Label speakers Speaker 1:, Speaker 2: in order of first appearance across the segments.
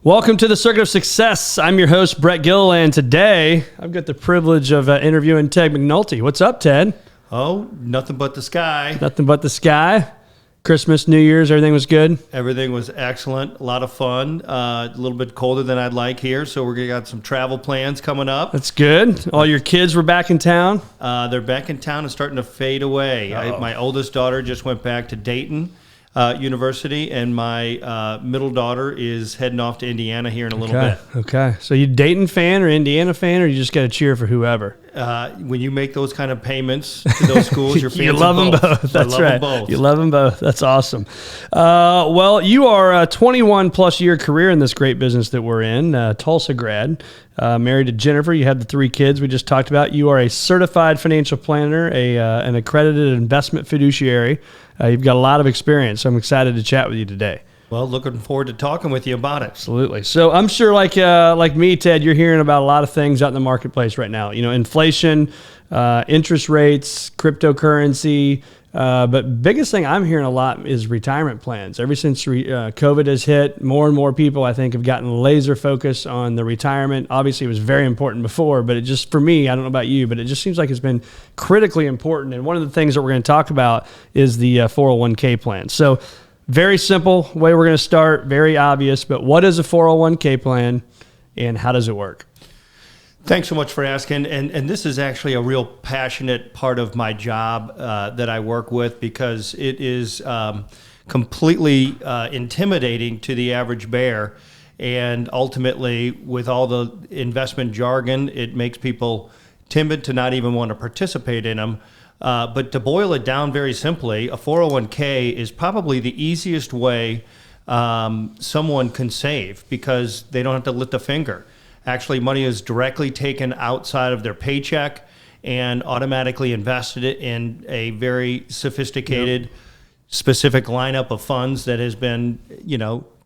Speaker 1: Welcome to the Circuit of Success. I'm your host, Brett Gilliland. Today, I've got the privilege of interviewing Ted McNulty. What's up, Ted?
Speaker 2: Oh, nothing but the sky.
Speaker 1: Nothing but the sky. Christmas, New Year's, everything was good?
Speaker 2: Everything was excellent. A lot of fun. A little bit colder than I'd like here, so we're got some travel plans coming up.
Speaker 1: That's good. All your kids were back in town?
Speaker 2: They're back in town and starting to fade away. My oldest daughter just went back to Dayton University, and my middle daughter is heading off to Indiana here in a little bit.
Speaker 1: Okay. So you Dayton fan or Indiana fan, or you just got to cheer for whoever?
Speaker 2: When you make those kind of payments to those schools, you're fans
Speaker 1: you love
Speaker 2: of
Speaker 1: them both. That's
Speaker 2: I love
Speaker 1: right.
Speaker 2: them both.
Speaker 1: You love them both. That's awesome. Well, you are a 21-plus year career in this great business that we're in, Tulsa grad, married to Jennifer. You have the 3 kids we just talked about. You are a certified financial planner, an accredited investment fiduciary. You've got a lot of experience, so I'm excited to chat with you today.
Speaker 2: Well, looking forward to talking with you about it.
Speaker 1: Absolutely. So I'm sure like me, Ted, you're hearing about a lot of things out in the marketplace right now. You know, inflation, interest rates, cryptocurrency. But biggest thing I'm hearing a lot is retirement plans. Ever since COVID has hit, more and more people, I think, have gotten laser focused on the retirement. Obviously, it was very important before, but it just, for me, I don't know about you, but it just seems like it's been critically important. And one of the things that we're going to talk about is the 401k plan. So very simple way we're going to start, very obvious, but what is a 401k plan and how does it work?
Speaker 2: Thanks so much for asking. And this is actually a real passionate part of my job that I work with, because it is completely intimidating to the average bear. And ultimately, with all the investment jargon, it makes people timid to not even want to participate in them. But to boil it down very simply, a 401k is probably the easiest way someone can save, because they don't have to lift a finger. Actually, money is directly taken outside of their paycheck and automatically invested in a very sophisticated, specific lineup of funds that has been,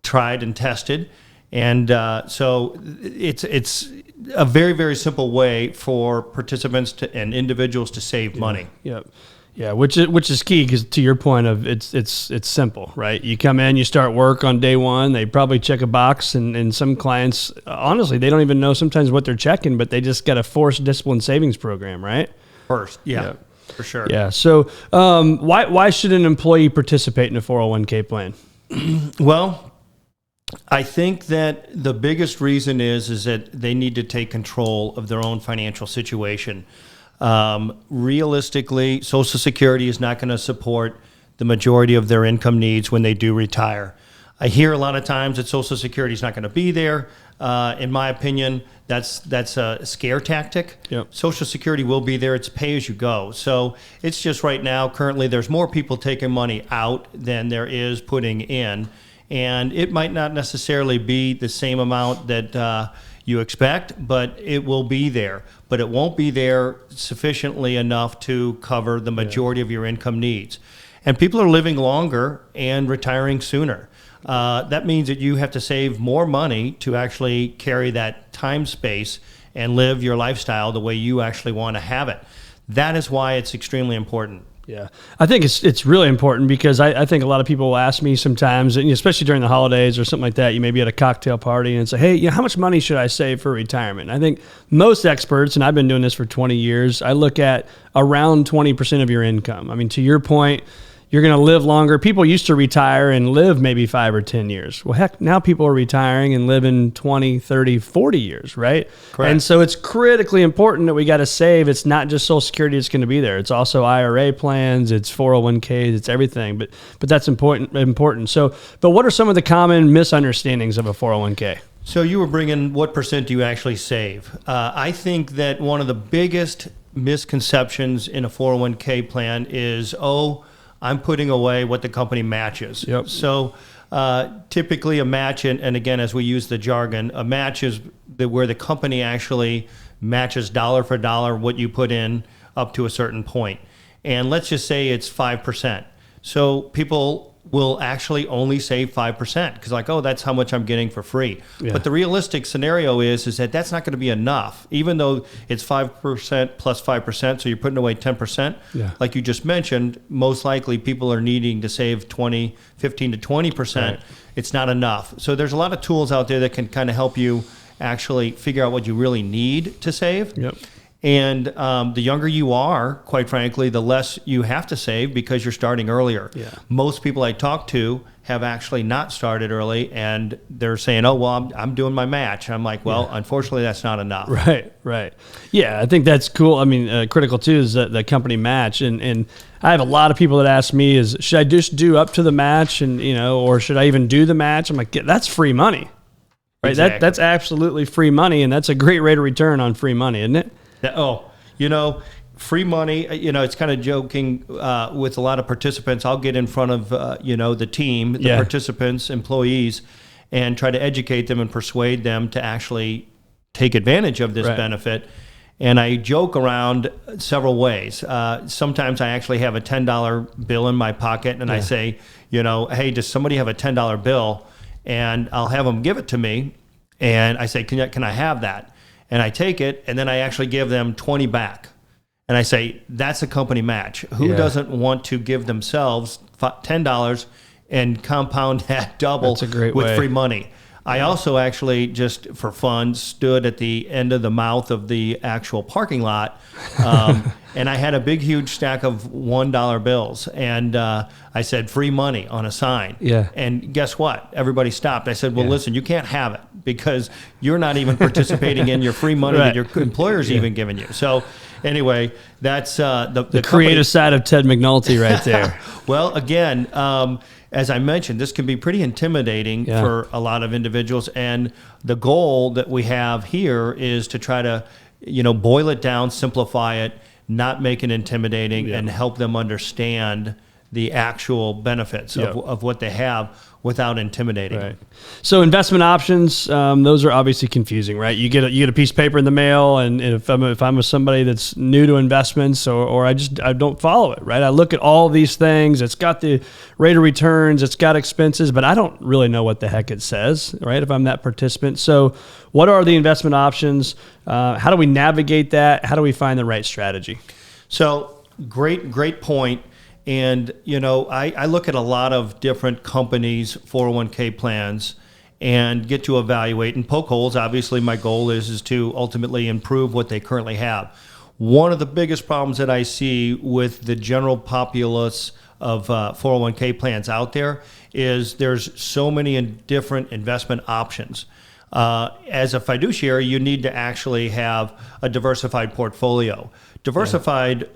Speaker 2: tried and tested. And so it's a very, very simple way for participants and individuals to save money.
Speaker 1: Yep. Yeah, which is key, because to your point of it's simple, right? You come in, you start work on day one, they probably check a box, and some clients, honestly, they don't even know sometimes what they're checking, but they just got a forced discipline savings program, right?
Speaker 2: First, yeah. For sure.
Speaker 1: Yeah. So why should an employee participate in a 401k plan?
Speaker 2: Well, I think that the biggest reason is that they need to take control of their own financial situation. Realistically, Social Security is not going to support the majority of their income needs when they do retire. I hear a lot of times that Social Security is not going to be there. In my opinion, that's a scare tactic.
Speaker 1: Yep.
Speaker 2: Social Security will be there. It's pay as you go. So it's just right now, currently, there's more people taking money out than there is putting in. And it might not necessarily be the same amount that you expect, but it will be there. But it won't be there sufficiently enough to cover the majority of your income needs. And people are living longer and retiring sooner. That means that you have to save more money to actually carry that time space and live your lifestyle the way you actually want to have it. That is why it's extremely important.
Speaker 1: Yeah, I think it's really important, because I think a lot of people will ask me sometimes, and especially during the holidays or something like that, you may be at a cocktail party and say, hey, how much money should I save for retirement? And I think most experts, and I've been doing this for 20 years, I look at around 20% of your income. I mean, to your point, you're going to live longer. People used to retire and live maybe 5 or 10 years. Well, heck, now people are retiring and living 20, 30, 40 years, right?
Speaker 2: Correct.
Speaker 1: And so it's critically important that we got to save. It's not just Social Security that's going to be there. It's also IRA plans, it's 401ks, it's everything. But that's important. So, but what are some of the common misunderstandings of a 401k?
Speaker 2: So you were bringing, what percent do you actually save? I think that one of the biggest misconceptions in a 401k plan is, I'm putting away what the company matches.
Speaker 1: Yep.
Speaker 2: So typically a match, and again, as we use the jargon, a match is where the company actually matches dollar for dollar what you put in up to a certain point. And let's just say it's 5%. So people will actually only save 5% because like, oh, that's how much I'm getting for free.
Speaker 1: Yeah.
Speaker 2: But the realistic scenario is that that's not going to be enough, even though it's 5% plus 5%, so you're putting away 10%.
Speaker 1: Yeah.
Speaker 2: Like you just mentioned, most likely people are needing to save 15 to 20%.
Speaker 1: Right.
Speaker 2: It's not enough. So there's a lot of tools out there that can kind of help you actually figure out what you really need to save.
Speaker 1: Yep.
Speaker 2: And the younger you are, quite frankly, the less you have to save because you're starting earlier.
Speaker 1: Yeah.
Speaker 2: Most people I talk to have actually not started early, and they're saying, oh, well, I'm doing my match. I'm like, well, unfortunately, that's not enough.
Speaker 1: Right. Yeah, I think that's cool. I mean, critical, too, is the company match. And I have a lot of people that ask me, should I just do up to the match and, or should I even do the match? I'm like, that's free money. Right.
Speaker 2: Exactly.
Speaker 1: That's absolutely free money, and that's a great rate of return on free money, isn't it?
Speaker 2: Free money, it's kind of joking with a lot of participants. I'll get in front of, the team, the participants, employees, and try to educate them and persuade them to actually take advantage of this benefit. And I joke around several ways. Sometimes I actually have a $10 bill in my pocket, and I say, hey, does somebody have a $10 bill? And I'll have them give it to me, and I say, can I have that? And I take it, and then I actually give them 20 back. And I say, that's a company match. Who doesn't want to give themselves $10 and compound that double with free money? I also actually, just for fun, stood at the end of the mouth of the actual parking lot, and I had a big, huge stack of $1 bills. And I said, free money on a sign.
Speaker 1: Yeah.
Speaker 2: And guess what? Everybody stopped. I said, well, listen, you can't have it because you're not even participating in your free money that your employer's even giving you. So anyway, that's the
Speaker 1: creative side of Ted McNulty right there.
Speaker 2: Well, again, as I mentioned, this can be pretty intimidating for a lot of individuals. And the goal that we have here is to try to, boil it down, simplify it, not make it intimidating, and help them understand the actual benefits of what they have without intimidating.
Speaker 1: Right. So investment options, those are obviously confusing, right? You get a piece of paper in the mail, and if I'm somebody that's new to investments, or I don't follow it, right? I look at all these things. It's got the rate of returns, it's got expenses, but I don't really know what the heck it says, right? If I'm that participant. So what are the investment options? How do we navigate that? How do we find the right strategy?
Speaker 2: So great point. And, I look at a lot of different companies' 401k plans and get to evaluate and poke holes. Obviously, my goal is to ultimately improve what they currently have. One of the biggest problems that I see with the general populace of 401k plans out there is there's so many different investment options. As a fiduciary, you need to actually have a diversified portfolio. Diversified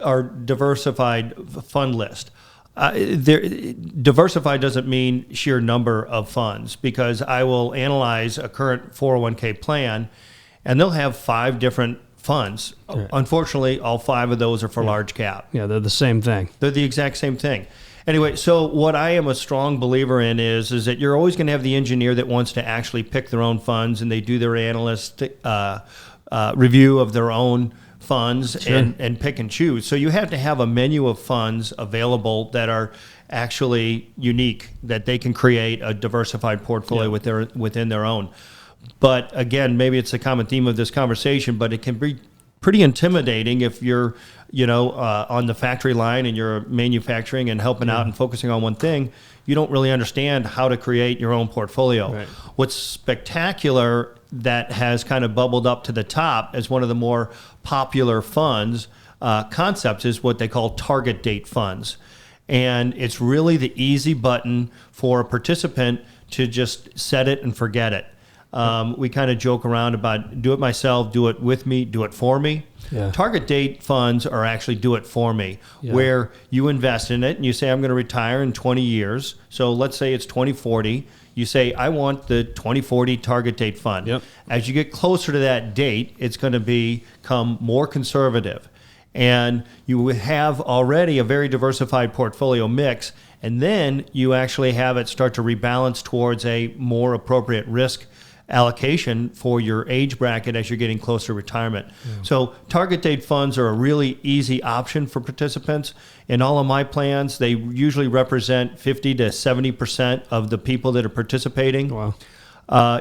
Speaker 2: fund list. Diversified doesn't mean sheer number of funds, because I will analyze a current 401k plan and they'll have 5 different funds. Right. Unfortunately, all 5 of those are for large cap.
Speaker 1: Yeah, they're the same thing.
Speaker 2: They're the exact same thing. Anyway, so what I am a strong believer in is that you're always going to have the engineer that wants to actually pick their own funds, and they do their analyst review of their own funds. Sure. and pick and choose. So you have to have a menu of funds available that are actually unique, that they can create a diversified portfolio within their own. But again, maybe it's a common theme of this conversation, but it can be pretty intimidating if you're on the factory line and you're manufacturing and helping out and focusing on one thing. You don't really understand how to create your own portfolio. Right. What's spectacular that has kind of bubbled up to the top as one of the more popular funds concepts is what they call target date funds. And it's really the easy button for a participant to just set it and forget it. We kind of joke around about do it myself, do it with me, do it for me. Yeah. Target date funds are actually do it for me, where you invest in it and you say, I'm going to retire in 20 years. So let's say it's 2040. You say, I want the 2040 target date fund. Yep. As you get closer to that date, it's going to become more conservative. And you have already a very diversified portfolio mix. And then you actually have it start to rebalance towards a more appropriate risk allocation for your age bracket as you're getting closer to retirement. So target date funds are a really easy option for participants. In all of my plans, they usually represent 50 to 70% of the people that are participating.
Speaker 1: Wow.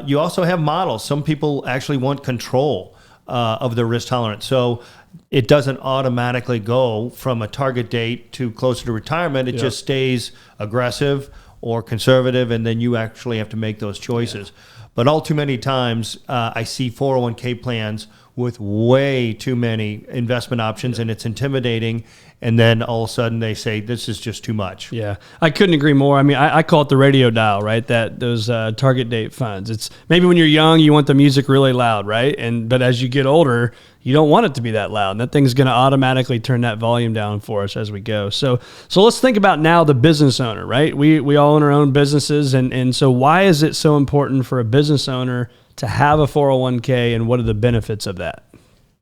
Speaker 2: You also have models. Some people actually want control of their risk tolerance. So it doesn't automatically go from a target date to closer to retirement. It just stays aggressive or conservative, and then you actually have to make those choices. But all too many times, I see 401k plans with way too many investment options, and it's intimidating. And then all of a sudden they say, this is just too much.
Speaker 1: Yeah, I couldn't agree more. I mean, I call it the radio dial, right? Those target date funds. It's maybe when you're young, you want the music really loud, right? But as you get older, you don't want it to be that loud. And that thing's going to automatically turn that volume down for us as we go. So let's think about now the business owner, right? We all own our own businesses. And so why is it so important for a business owner to have a 401k, and what are the benefits of that?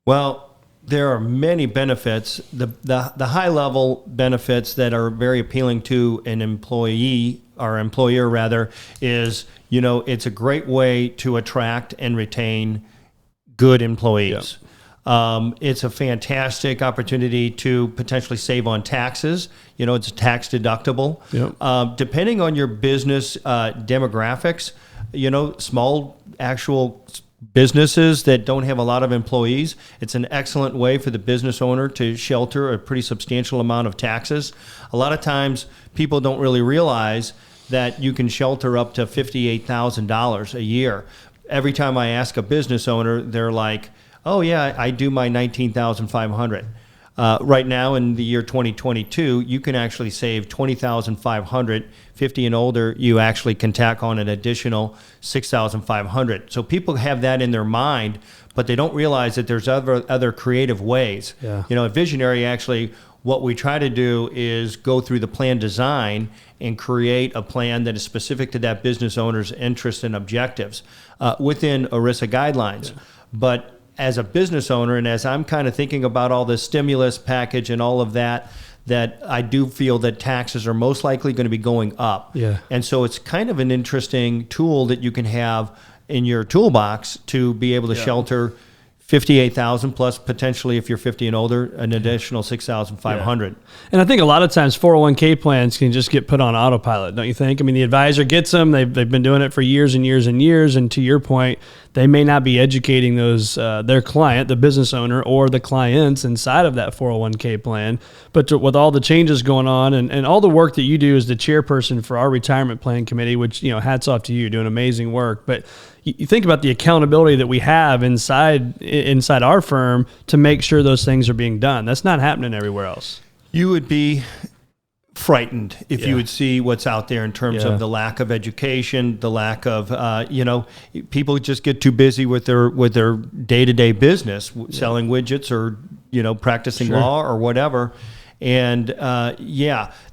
Speaker 2: Well, there are many benefits. The high level benefits that are very appealing to an employee or employer rather is, it's a great way to attract and retain good employees. Yep. It's a fantastic opportunity to potentially save on taxes. It's tax deductible.
Speaker 1: Yep.
Speaker 2: Depending on your business demographics, small actual businesses that don't have a lot of employees, it's an excellent way for the business owner to shelter a pretty substantial amount of taxes. A lot of times people don't really realize that you can shelter up to $58,000 a year. Every time I ask a business owner, they're like, oh yeah, I do my $19,500. Right now in the year 2022, you can actually save $20,500. 50 and older, you actually can tack on an additional $6,500. So people have that in their mind, but they don't realize that there's other creative ways.
Speaker 1: Yeah.
Speaker 2: At Visionary, actually, what we try to do is go through the plan design and create a plan that is specific to that business owner's interests and objectives within ERISA guidelines.
Speaker 1: Yeah.
Speaker 2: But as a business owner, and as I'm kind of thinking about all this stimulus package and all of that I do feel that taxes are most likely going to be going up.
Speaker 1: Yeah.
Speaker 2: And so it's kind of an interesting tool that you can have in your toolbox to be able to shelter $58,000 plus potentially, if you're 50 and older, an additional $6,500.
Speaker 1: Yeah. And I think a lot of times 401k plans can just get put on autopilot, don't you think? I mean, the advisor gets them. They've been doing it for years and years and years. And to your point, they may not be educating those their client, the business owner, or the clients inside of that 401k plan. But with all the changes going on and all the work that you do as the chairperson for our retirement plan committee, which, hats off to you, doing amazing work. But you think about the accountability that we have inside our firm to make sure those things are being done. That's not happening everywhere else.
Speaker 2: You would be frightened if you would see what's out there in terms of the lack of education, the lack of, people just get too busy with their day-to-day business, selling widgets or, practicing law or whatever. And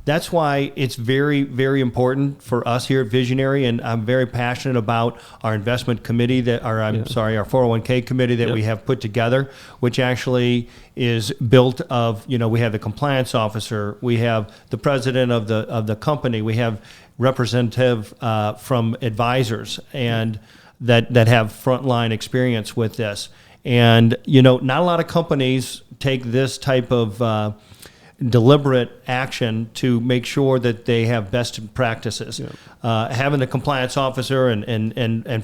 Speaker 2: that's why it's very, very important for us here at Visionary. And I'm very passionate about our investment committee our 401k committee that we have put together, which actually is built of, we have the compliance officer, we have the president of the company, we have representative from advisors and that have frontline experience with this. And, not a lot of companies take this type of deliberate action to make sure that they have best practices. Having the compliance officer and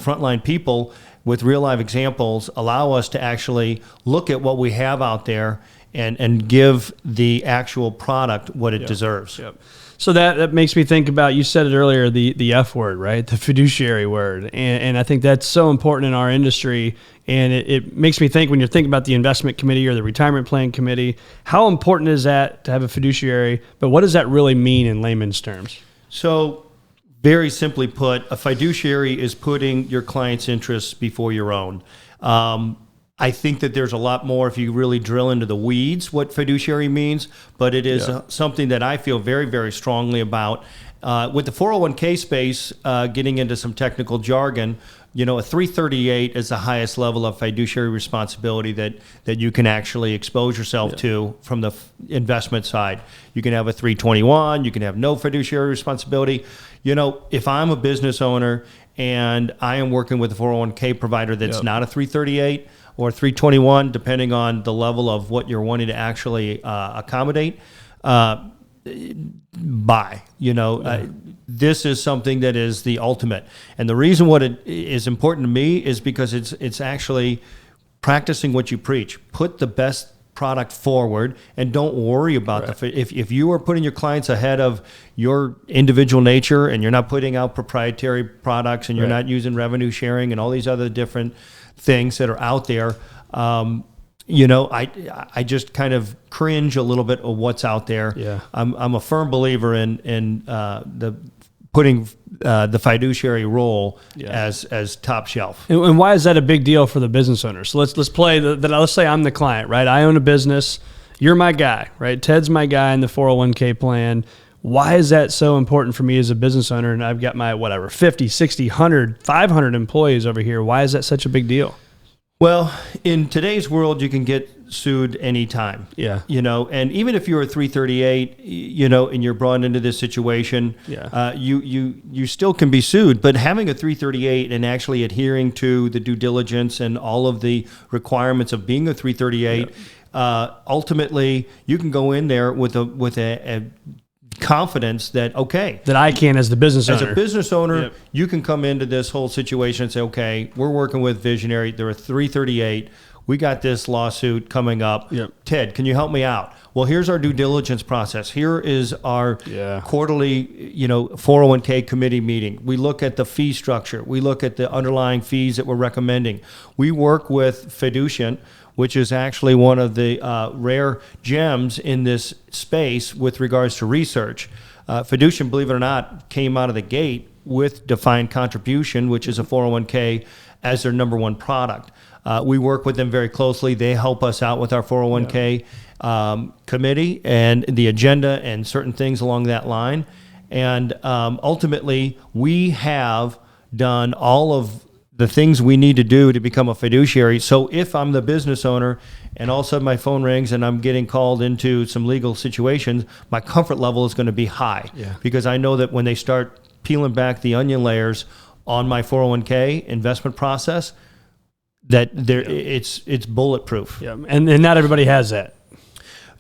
Speaker 2: frontline people with real life examples allow us to actually look at what we have out there and give the actual product what it deserves.
Speaker 1: So that makes me think about, you said it earlier, the F word, right? The fiduciary word. And I think that's so important in our industry. And it makes me think, when you're thinking about the investment committee or the retirement plan committee, how important is that to have a fiduciary? But what does that really mean in layman's terms?
Speaker 2: So very simply put, a fiduciary is putting your client's interests before your own. I think that there's a lot more if you really drill into the weeds what fiduciary means, but it is something that I feel very, very strongly about. With the 401k space, getting into some technical jargon, a 338 is the highest level of fiduciary responsibility that you can actually expose yourself to from the investment side. You can have a 321, you can have no fiduciary responsibility. If I'm a business owner and I am working with a 401k provider that's not a 338 or 321, depending on the level of what you're wanting to actually accommodate, buy. This is something that is the ultimate. And the reason what it is important to me is because it's actually practicing what you preach. Put the best product forward and don't worry about if you are putting your clients ahead of your individual nature and you're not putting out proprietary products and you're not using revenue sharing and all these other different things that are out there, I just kind of cringe a little bit of what's out there. Yeah. I'm a firm believer in putting the fiduciary role as top shelf.
Speaker 1: And why is that a big deal for the business owner? So let's play let's say I'm the client, right? I own a business. You're my guy, right? Ted's my guy in the 401k plan. Why is that so important for me as a business owner? And I've got my 50, 60, 100, 500 employees over here. Why is that such a big deal?
Speaker 2: Well, in today's world, you can get sued anytime. Yeah. And even if you're a 338, and you're brought into this situation, you still can be sued. But having a 338 and actually adhering to the due diligence and all of the requirements of being a 338, ultimately you can go in there with a confidence that that I can as the business owner. As a business owner, you can come into this whole situation and say, okay, we're working with Visionary. They're a 338. We got this lawsuit coming up. Ted, can you help me out? Well, here's our due diligence process. Here is our quarterly, 401k committee meeting. We look at the fee structure. We look at the underlying fees that we're recommending. We work with Fiducian, which is actually one of the rare gems in this space with regards to research. Fiducian, believe it or not, came out of the gate with defined contribution, which is a 401k, as their number one product. We work with them very closely. They help us out with our 401k committee and the agenda and certain things along that line. And ultimately, we have done all of the things we need to do to become a fiduciary. So if I'm the business owner and all of a sudden my phone rings and I'm getting called into some legal situations, my comfort level is going to be high because I know that when they start peeling back the onion layers on my 401k investment process, that it's bulletproof. Yeah, and not everybody has that.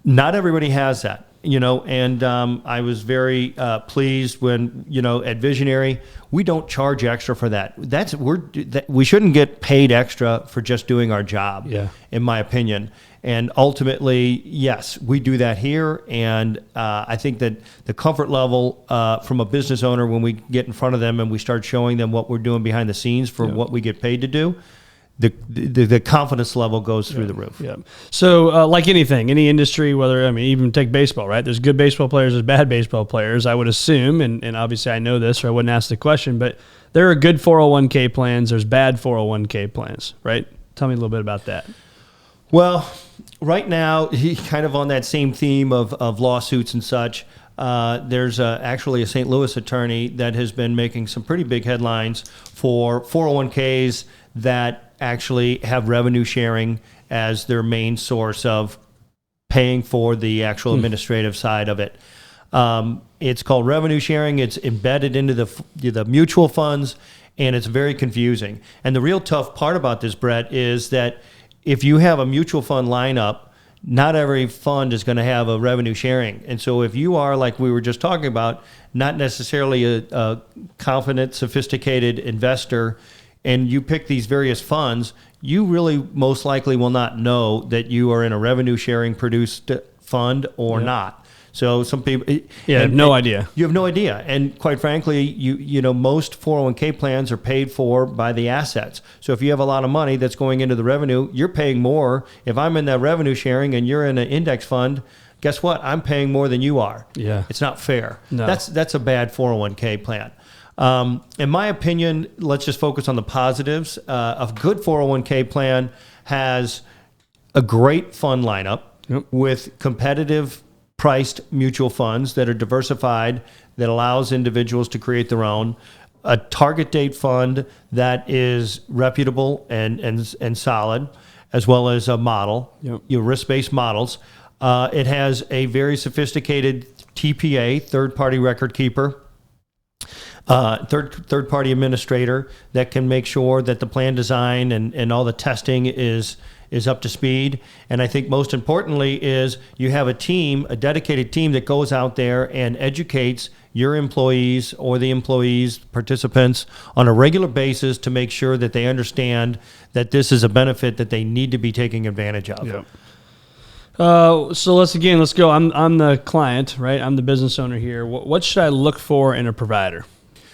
Speaker 2: Not everybody has that. And I was very pleased when, at Visionary, we don't charge extra for that. We shouldn't get paid extra for just doing our job, in my opinion. And ultimately, yes, we do that here. And I think that the comfort level from a business owner, when we get in front of them and we start showing them what we're doing behind the scenes for what we get paid to do, the confidence level goes through the roof. Yeah. So like anything, any industry, even take baseball, right? There's good baseball players, there's bad baseball players, I would assume, and obviously I know this or I wouldn't ask the question, but there are good 401k plans, there's bad 401k plans, right? Tell me a little bit about that. Well, right now, kind of on that same theme of lawsuits and such, there's actually a St. Louis attorney that has been making some pretty big headlines for 401ks that actually have revenue sharing as their main source of paying for the actual administrative side of it. It's called revenue sharing. It's embedded into the mutual funds, and it's very confusing. And the real tough part about this, Brett, is that if you have a mutual fund lineup, not every fund is going to have a revenue sharing. And so if you are, like we were just talking about, not necessarily a confident, sophisticated investor, and you pick these various funds, you really most likely will not know that you are in a revenue sharing produced fund or not. So some people have no idea. You have no idea. And quite frankly, you know, most 401k plans are paid for by the assets. So if you have a lot of money that's going into the revenue, you're paying more. If I'm in that revenue sharing and you're in an index fund, guess what? I'm paying more than you are. Yeah. It's not fair. No. That's a bad 401k plan. In my opinion, let's just focus on the positives. A good 401k plan has a great fund lineup with competitive priced mutual funds that are diversified, that allows individuals to create their own, a target date fund that is reputable and solid, as well as a model, risk-based models. It has a very sophisticated TPA, third-party record keeper. third-party administrator that can make sure that the plan design and all the testing is up to speed. And I think most importantly is you have a dedicated team that goes out there and educates your employees or the employees, participants on a regular basis to make sure that they understand that this is a benefit that they need to be taking advantage of.
Speaker 1: Yep. So let's go. I'm the client, right? I'm the business owner here. What should I look for in a provider?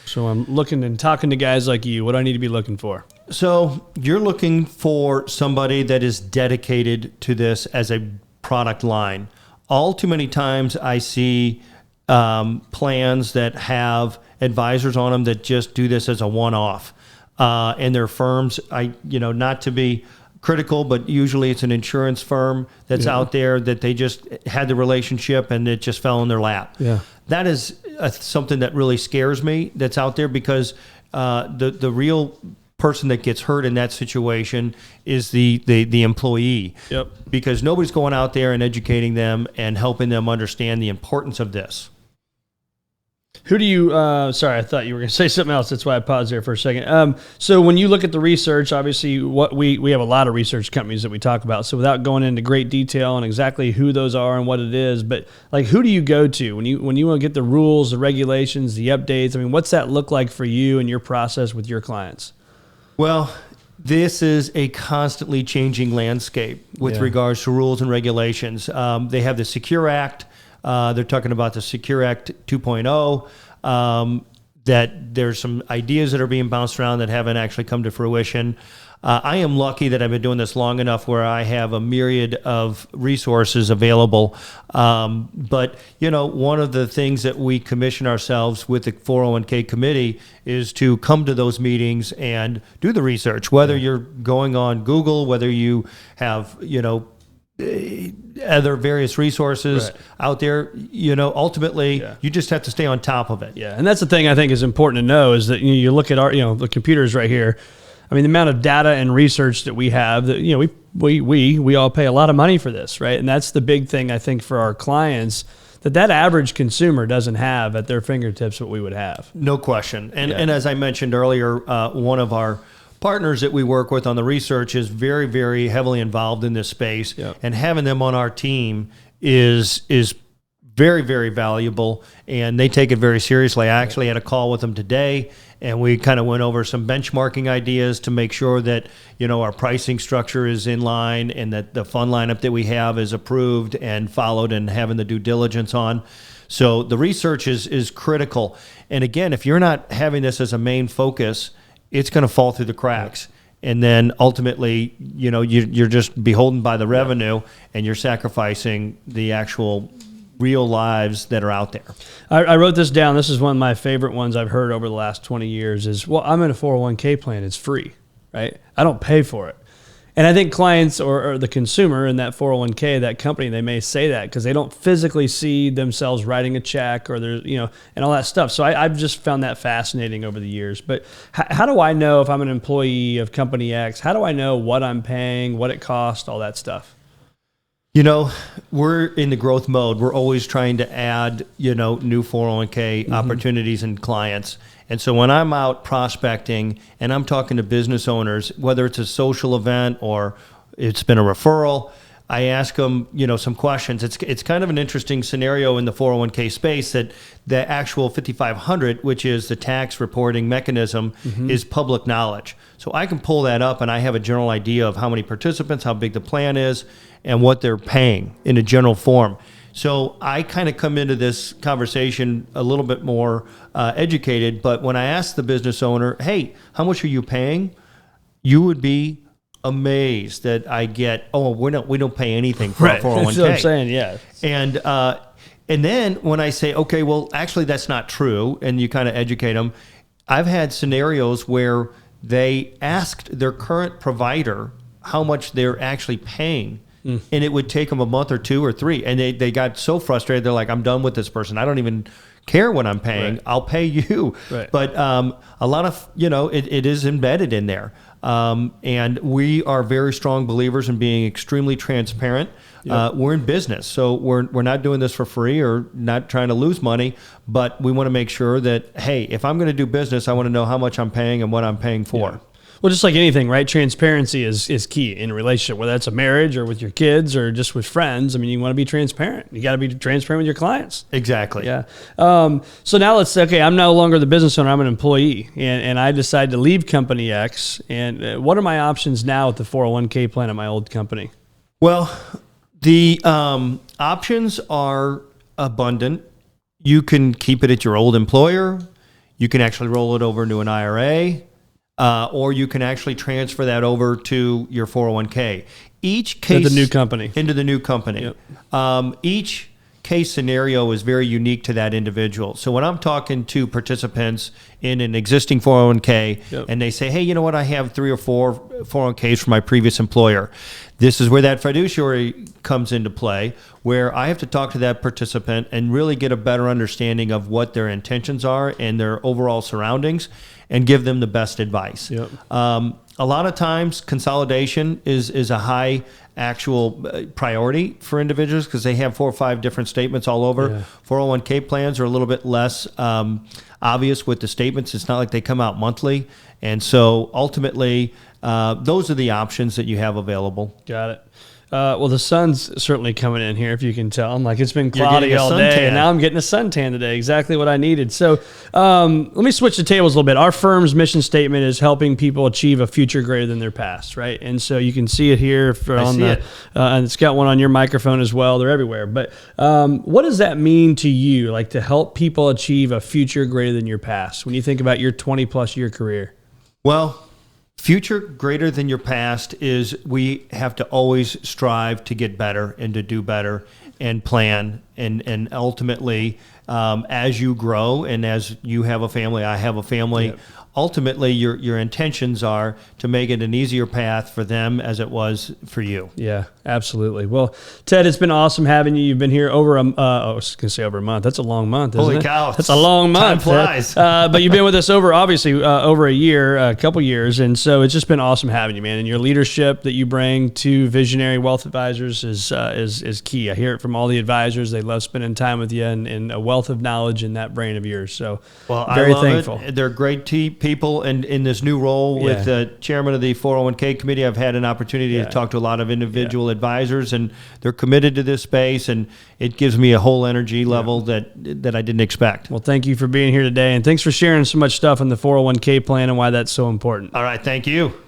Speaker 1: So I'm looking and talking to guys like you. What do I need to be looking for?
Speaker 2: So you're looking for somebody that is dedicated to this as a product line. All too many times I see plans that have advisors on them that just do this as a one-off. And their firms, not to be critical, but usually it's an insurance firm that's out there that they just had the relationship and it just fell in their lap.
Speaker 1: Yeah.
Speaker 2: That is something that really scares me that's out there, because the real person that gets hurt in that situation is the employee.
Speaker 1: Yep.
Speaker 2: Because nobody's going out there and educating them and helping them understand the importance of this.
Speaker 1: Who do you, sorry, I thought you were going to say something else. That's why I paused there for a second. So when you look at the research, obviously we have a lot of research companies that we talk about. So without going into great detail on exactly who those are and what it is, but like, who do you go to when you want to get the rules, the regulations, the updates? I mean, what's that look like for you and your process with your clients?
Speaker 2: Well, this is a constantly changing landscape with regards to rules and regulations. They have the Secure Act. They're talking about the Secure Act 2.0, that there's some ideas that are being bounced around that haven't actually come to fruition. I am lucky that I've been doing this long enough where I have a myriad of resources available. But, one of the things that we commission ourselves with the 401k committee is to come to those meetings and do the research, whether you're going on Google, whether you have, other various resources out there, ultimately you just have to stay on top of it.
Speaker 1: Yeah. And that's the thing I think is important to know is that you look at our, the computers right here. I mean, the amount of data and research that we have that, we all pay a lot of money for this, right? And that's the big thing I think for our clients that average consumer doesn't have at their fingertips what we would have.
Speaker 2: No question. And as I mentioned earlier, one of our partners that we work with on the research is very, very heavily involved in this space. Yep. And having them on our team is very, very valuable, and they take it very seriously. I actually had a call with them today, and we kind of went over some benchmarking ideas to make sure that, our pricing structure is in line and that the fund lineup that we have is approved and followed and having the due diligence on. So the research is critical. And again, if you're not having this as a main focus, it's going to fall through the cracks. And then ultimately, you're just beholden by the revenue, and you're sacrificing the actual real lives that are out there.
Speaker 1: I wrote this down. This is one of my favorite ones I've heard over the last 20 years is, well, I'm in a 401k plan. It's free, right? I don't pay for it. And I think clients or the consumer in that 401k, that company, they may say that because they don't physically see themselves writing a check or there's, and all that stuff. So I've just found that fascinating over the years. But how do I know if I'm an employee of company X? How do I know what I'm paying, what it costs, all that stuff?
Speaker 2: We're in the growth mode. We're always trying to add, new 401k opportunities and clients. And so when I'm out prospecting and I'm talking to business owners, whether it's a social event or it's been a referral, I ask them, some questions. It's kind of an interesting scenario in the 401k space that the actual 5500, which is the tax reporting mechanism, is public knowledge. So I can pull that up and I have a general idea of how many participants, how big the plan is, and what they're paying in a general form. So I kind of come into this conversation a little bit more educated, but when I ask the business owner, hey, how much are you paying? You would be amazed that I get, we don't pay anything for a 401k.
Speaker 1: That's what I'm saying, yeah.
Speaker 2: And then when I say, okay, well, actually that's not true, and you kind of educate them, I've had scenarios where they asked their current provider how much they're actually paying and it would take them a month or 2 or 3. And they got so frustrated. They're like, I'm done with this person. I don't even care what I'm paying.
Speaker 1: Right.
Speaker 2: I'll pay you.
Speaker 1: Right.
Speaker 2: But a lot of, it is embedded in there. And we are very strong believers in being extremely transparent. Yep. We're in business, so we're not doing this for free or not trying to lose money, but we want to make sure that, hey, if I'm going to do business, I want to know how much I'm paying and what I'm paying for.
Speaker 1: Yeah. Well, just like anything, right? Transparency is key in a relationship, whether that's a marriage or with your kids or just with friends. I mean, you want to be transparent. You got to be transparent with your clients.
Speaker 2: Exactly.
Speaker 1: Yeah. So now let's say, okay, I'm no longer the business owner. I'm an employee, and I decide to leave company X. And what are my options now with the 401k plan at my old company?
Speaker 2: Well, the options are abundant. You can keep it at your old employer. You can actually roll it over into an IRA. Or you can actually transfer that over to your 401k. Each case
Speaker 1: into the new company.
Speaker 2: Into the new company. Yep. Each case scenario is very unique to that individual. So when I'm talking to participants in an existing 401k, yep, and they say, hey, you know what, I have 3 or 4 401ks from my previous employer. This is where that fiduciary comes into play, where I have to talk to that participant and really get a better understanding of what their intentions are and their overall surroundings, and give them the best advice. Yep. A lot of times, consolidation is a high actual priority for individuals because they have 4 or 5 different statements all over. Yeah. 401k plans are a little bit less obvious with the statements. It's not like they come out monthly. And so ultimately, those are the options that you have available.
Speaker 1: Got it. Well, the sun's certainly coming in here, if you can tell. I'm like, it's been cloudy all day, and now I'm getting a suntan today. Exactly what I needed. So let me switch the tables a little bit. Our firm's mission statement is helping people achieve a future greater than their past, right? And so you can see it here and it's got one on your microphone as well. They're everywhere. But what does that mean to you, like to help people achieve a future greater than your past when you think about your 20-plus year career?
Speaker 2: Well, future greater than your past is we have to always strive to get better and to do better and plan. And ultimately, as you grow and as you have a family, I have a family, yep, ultimately your intentions are to make it an easier path for them as it was for you.
Speaker 1: Yeah, absolutely. Well, Ted, it's been awesome having you. You've been here over I was going to say over a month. That's a long month, isn't it?
Speaker 2: Holy cow.
Speaker 1: That's a long month.
Speaker 2: Time flies.
Speaker 1: But you've been with us over a year, a couple years. And so it's just been awesome having you, man. And your leadership that you bring to visionary wealth advisors is key. I hear it from all the advisors. They love spending time with you and a wealth of knowledge in that brain of yours. So very thankful.
Speaker 2: They're great people. And in this new role with the chairman of the 401k committee, I've had an opportunity to talk to a lot of individual advisors, and they're committed to this space, and it gives me a whole energy level that I didn't expect.
Speaker 1: Well, thank you for being here today, and thanks for sharing so much stuff on the 401k plan and why that's so important.
Speaker 2: All right, thank you.